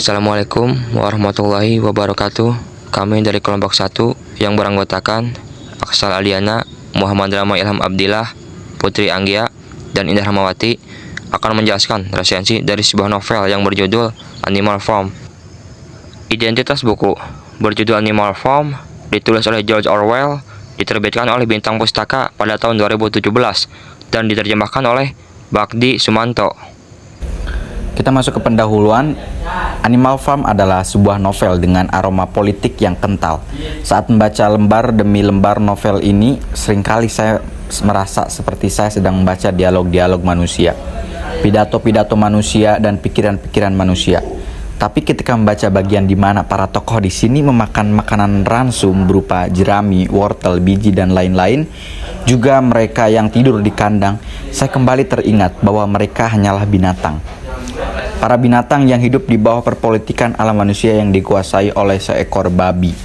Assalamualaikum warahmatullahi wabarakatuh. Kami dari kelompok 1 yang beranggotakan Aksal Aliana, Muhammad Rama Ilham Abdillah, Putri Anggia, dan Indah Rahmawati akan menjelaskan resensi dari sebuah novel yang berjudul Animal Farm. Identitas buku berjudul Animal Farm ditulis oleh George Orwell, diterbitkan oleh Bintang Pustaka pada tahun 2017 dan diterjemahkan oleh Bakdi Sumanto. Kita masuk ke pendahuluan. Animal Farm adalah sebuah novel dengan aroma politik yang kental. Saat membaca lembar demi lembar novel ini, seringkali saya merasa seperti saya sedang membaca dialog-dialog manusia, pidato-pidato manusia, dan pikiran-pikiran manusia. Tapi ketika membaca bagian di mana para tokoh di sini memakan makanan ransum berupa jerami, wortel, biji, dan lain-lain, juga mereka yang tidur di kandang, saya kembali teringat bahwa mereka hanyalah binatang. Para binatang yang hidup di bawah perpolitikan ala manusia yang dikuasai oleh seekor babi.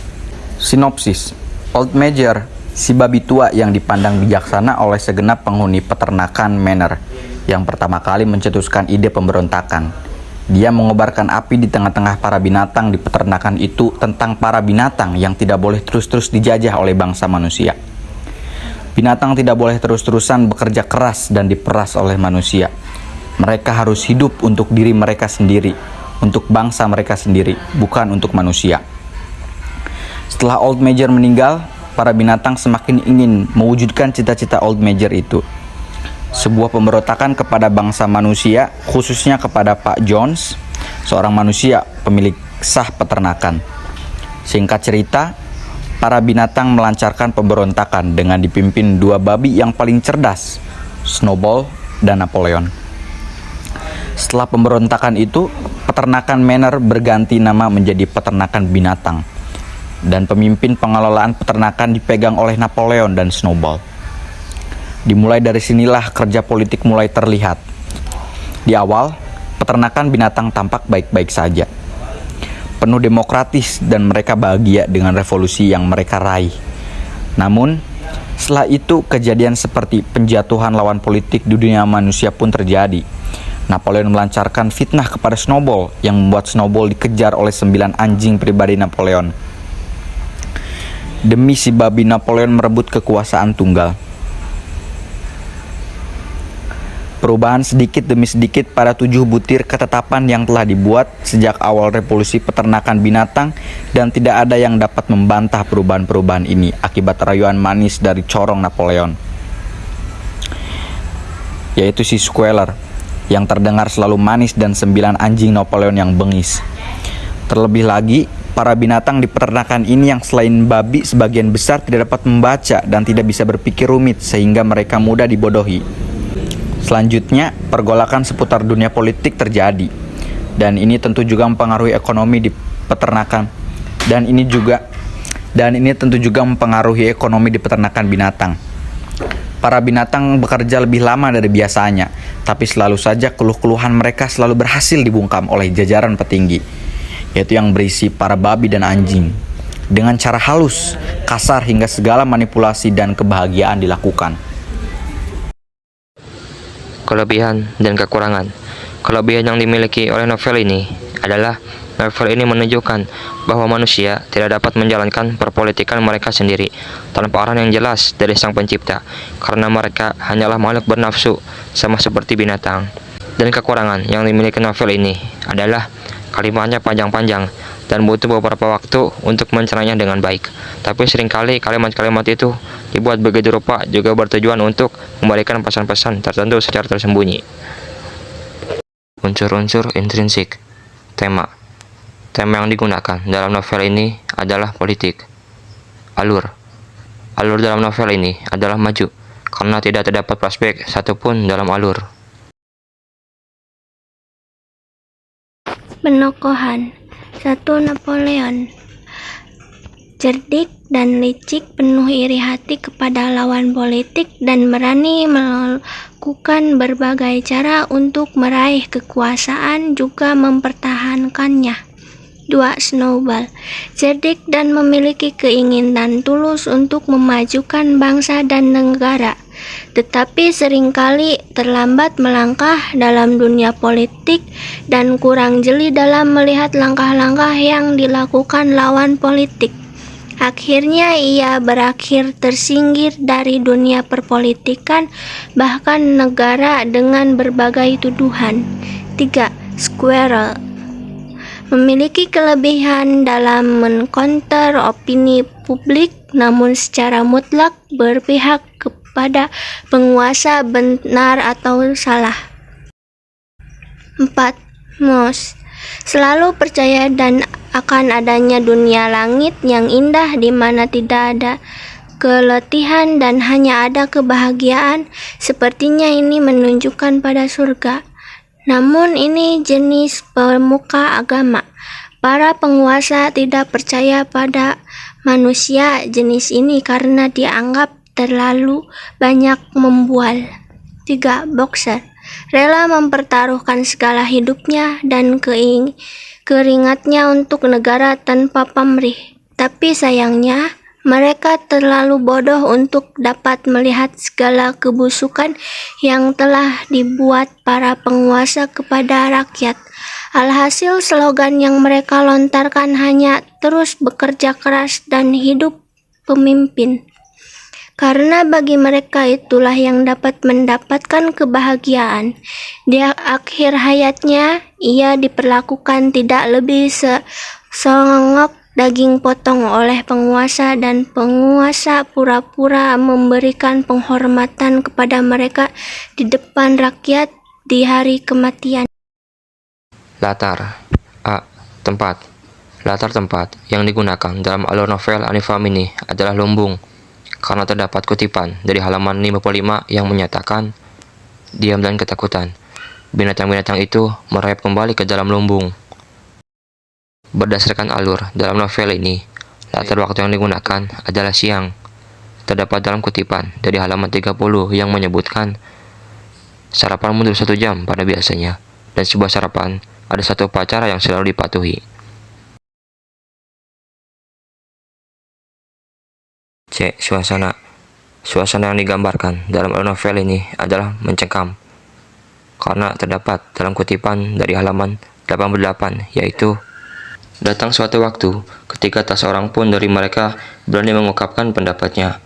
Sinopsis: Old Major, si babi tua yang dipandang bijaksana oleh segenap penghuni peternakan Manor, yang pertama kali mencetuskan ide pemberontakan. Dia mengobarkan api di tengah-tengah para binatang di peternakan itu tentang para binatang yang tidak boleh terus-terus dijajah oleh bangsa manusia. Binatang tidak boleh terus-terusan bekerja keras dan diperas oleh manusia. Mereka harus hidup untuk diri mereka sendiri, untuk bangsa mereka sendiri, bukan untuk manusia. Setelah Old Major meninggal, para binatang semakin ingin mewujudkan cita-cita Old Major itu. Sebuah pemberontakan kepada bangsa manusia, khususnya kepada Pak Jones, seorang manusia pemilik sah peternakan. Singkat cerita, para binatang melancarkan pemberontakan dengan dipimpin dua babi yang paling cerdas, Snowball dan Napoleon. Setelah pemberontakan itu, peternakan Manor berganti nama menjadi peternakan binatang, dan pemimpin pengelolaan peternakan dipegang oleh Napoleon dan Snowball. Dimulai dari sinilah kerja politik mulai terlihat. Di awal, peternakan binatang tampak baik-baik saja, penuh demokratis, dan mereka bahagia dengan revolusi yang mereka raih. Namun, setelah itu kejadian seperti penjatuhan lawan politik di dunia manusia pun terjadi. Napoleon melancarkan fitnah kepada Snowball yang membuat Snowball dikejar oleh 9 anjing pribadi Napoleon. Demi si babi, Napoleon merebut kekuasaan tunggal. Perubahan sedikit demi sedikit pada 7 butir ketetapan yang telah dibuat sejak awal revolusi peternakan binatang, dan tidak ada yang dapat membantah perubahan-perubahan ini akibat rayuan manis dari corong Napoleon, yaitu si Squealer, yang terdengar selalu manis, dan 9 anjing Napoleon yang bengis. Terlebih lagi, para binatang di peternakan ini yang selain babi sebagian besar tidak dapat membaca dan tidak bisa berpikir rumit, sehingga mereka mudah dibodohi. Selanjutnya, pergolakan seputar dunia politik terjadi, dan ini tentu juga mempengaruhi ekonomi di peternakan. Dan ini tentu juga mempengaruhi ekonomi di peternakan binatang. Para binatang bekerja lebih lama dari biasanya, tapi selalu saja keluh-keluhan mereka selalu berhasil dibungkam oleh jajaran petinggi, yaitu yang berisi para babi dan anjing. Dengan cara halus, kasar, hingga segala manipulasi dan kebahagiaan dilakukan. Kelebihan dan kekurangan. Kelebihan yang dimiliki oleh novel ini adalah novel ini menunjukkan bahwa manusia tidak dapat menjalankan perpolitikan mereka sendiri tanpa arahan yang jelas dari Sang Pencipta, karena mereka hanyalah makhluk bernafsu sama seperti binatang. Dan kekurangan yang dimiliki novel ini adalah kalimatnya panjang-panjang dan butuh beberapa waktu untuk mencernanya dengan baik. Tapi seringkali kalimat-kalimat itu dibuat begitu rupa juga bertujuan untuk memberikan pesan-pesan tertentu secara tersembunyi. Unsur-unsur intrinsik. Tema yang digunakan dalam novel ini adalah politik. Alur dalam novel ini adalah maju, karena tidak terdapat flashback satupun dalam alur. Penokohan. 1. Napoleon. Cerdik dan licik, penuh iri hati kepada lawan politik, dan berani melakukan berbagai cara untuk meraih kekuasaan juga mempertahankannya. 2. Snowball. Cerdik dan memiliki keinginan tulus untuk memajukan bangsa dan negara. tetapi seringkali terlambat melangkah dalam dunia politik dan kurang jeli dalam melihat langkah-langkah yang dilakukan lawan politik. Akhirnya ia berakhir tersingkir dari dunia perpolitikan, bahkan negara dengan berbagai tuduhan. 3. Squirrel memiliki kelebihan dalam mengkonter opini publik, namun secara mutlak berpihak kepada penguasa benar atau salah. 4. Mouse selalu percaya dan akan adanya dunia langit yang indah di mana tidak ada keletihan dan hanya ada kebahagiaan. Sepertinya ini menunjukkan pada surga. Namun ini jenis pemuka agama. Para penguasa tidak percaya pada manusia jenis ini karena dianggap terlalu banyak membual. 3. Boxer rela mempertaruhkan segala hidupnya dan keringatnya untuk negara tanpa pamrih. Tapi sayangnya, mereka terlalu bodoh untuk dapat melihat segala kebusukan yang telah dibuat para penguasa kepada rakyat. Alhasil, slogan yang mereka lontarkan hanya terus bekerja keras dan hidup pemimpin. Karena bagi mereka itulah yang dapat mendapatkan kebahagiaan. Di akhir hayatnya, ia diperlakukan tidak lebih sesongok daging potong oleh penguasa, dan penguasa pura-pura memberikan penghormatan kepada mereka di depan rakyat di hari kematian. Latar A. Tempat. Latar tempat yang digunakan dalam alur novel Annie Farm ini adalah lumbung, karena terdapat kutipan dari halaman 55 yang menyatakan, diam dan ketakutan. Binatang-binatang itu merayap kembali ke dalam lumbung. Berdasarkan alur dalam novel ini, latar waktu yang digunakan adalah siang. Terdapat dalam kutipan dari halaman 30 yang menyebutkan, sarapan mundur 1 jam pada biasanya, dan sebuah sarapan ada satu upacara yang selalu dipatuhi. C. Suasana. Suasana yang digambarkan dalam novel ini adalah mencekam, karena terdapat dalam kutipan dari halaman 88, yaitu, datang suatu waktu ketika tak seorang pun dari mereka berani mengungkapkan pendapatnya,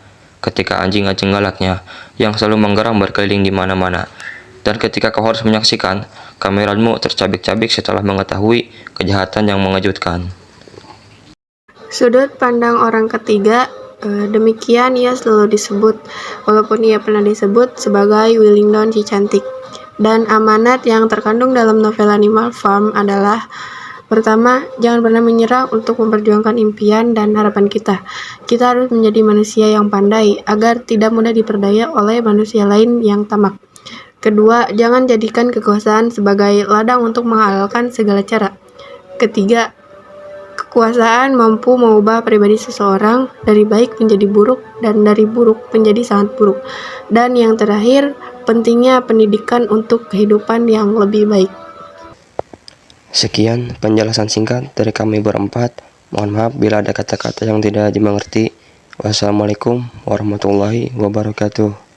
ketika anjing-anjing galaknya yang selalu menggeram berkeliling di mana-mana, dan ketika kau harus menyaksikan kameramu tercabik-cabik setelah mengetahui kejahatan yang mengejutkan. Sudut pandang orang ketiga. Demikian ia selalu disebut, walaupun ia pernah disebut sebagai Willingdon si cantik. Dan amanat yang terkandung dalam novel Animal Farm adalah, pertama, jangan pernah menyerah untuk memperjuangkan impian dan harapan kita. Kita harus menjadi manusia yang pandai agar tidak mudah diperdaya oleh manusia lain yang tamak. Kedua, jangan jadikan kekuasaan sebagai ladang untuk menghalalkan segala cara. Ketiga, kekuasaan mampu mengubah pribadi seseorang dari baik menjadi buruk dan dari buruk menjadi sangat buruk. Dan yang terakhir, pentingnya pendidikan untuk kehidupan yang lebih baik. Sekian penjelasan singkat dari kami berempat. Mohon maaf bila ada kata-kata yang tidak dimengerti. Wassalamualaikum warahmatullahi wabarakatuh.